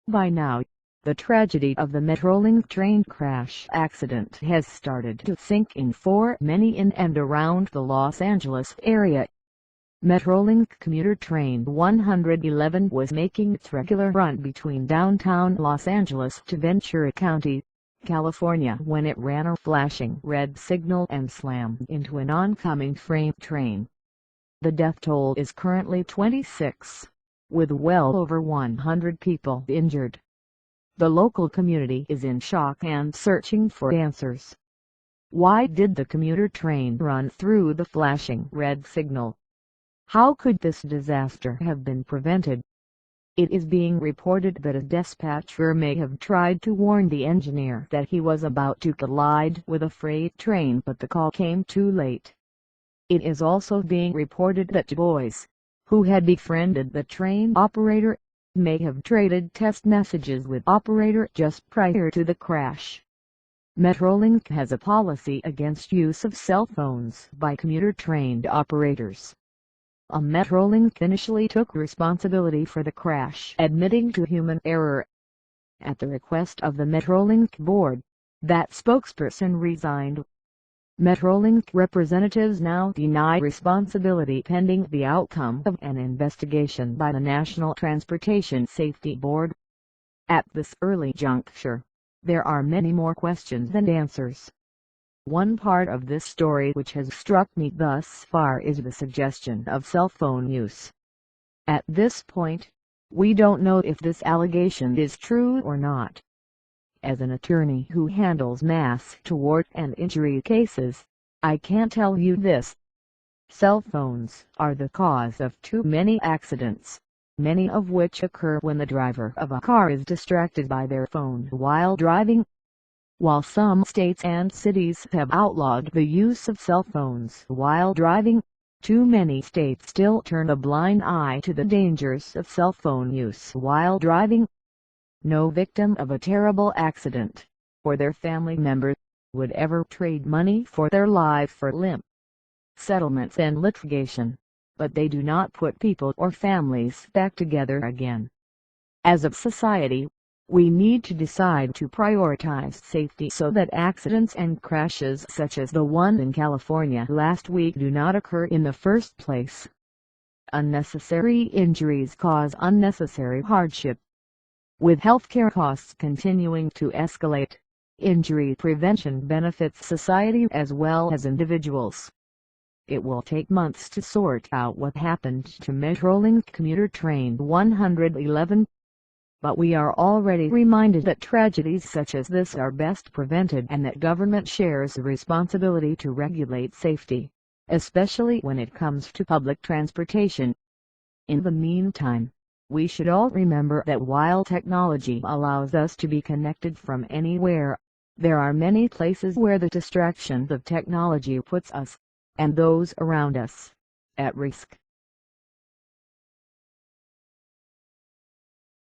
By now, the tragedy of the Metrolink train crash accident has started to sink in for many in and around the Los Angeles area. Metrolink commuter train 111 was making its regular run between downtown Los Angeles to Ventura County, California when it ran a flashing red signal and slammed into an oncoming freight train. The death toll is currently 26, with well over 100 people injured. The local community is in shock and searching for answers. Why did the commuter train run through the flashing red signal? How could this disaster have been prevented? It is being reported that a dispatcher may have tried to warn the engineer that he was about to collide with a freight train, but the call came too late. It is also being reported that boys, who had befriended the train operator, may have traded text messages with operator just prior to the crash. Metrolink has a policy against use of cell phones by commuter train operators. Metrolink initially took responsibility for the crash, admitting to human error. At the request of the Metrolink board, that spokesperson resigned. Metrolink representatives now deny responsibility pending the outcome of an investigation by the National Transportation Safety Board. At this early juncture, there are many more questions than answers. One part of this story which has struck me thus far is the suggestion of cell phone use. At this point, we don't know if this allegation is true or not. As an attorney who handles mass tort and injury cases, I can tell you this. Cell phones are the cause of too many accidents, many of which occur when the driver of a car is distracted by their phone while driving. While some states and cities have outlawed the use of cell phones while driving, too many states still turn a blind eye to the dangers of cell phone use while driving. No victim of a terrible accident, or their family member, would ever trade money for their life for limb settlements and litigation, but they do not put people or families back together again. As a society, we need to decide to prioritize safety so that accidents and crashes such as the one in California last week do not occur in the first place. Unnecessary injuries cause unnecessary hardship. With healthcare costs continuing to escalate, injury prevention benefits society as well as individuals. It will take months to sort out what happened to Metrolink commuter train 111. But we are already reminded that tragedies such as this are best prevented and that government shares the responsibility to regulate safety, especially when it comes to public transportation. In the meantime, we should all remember that while technology allows us to be connected from anywhere, there are many places where the distraction of technology puts us, and those around us, at risk.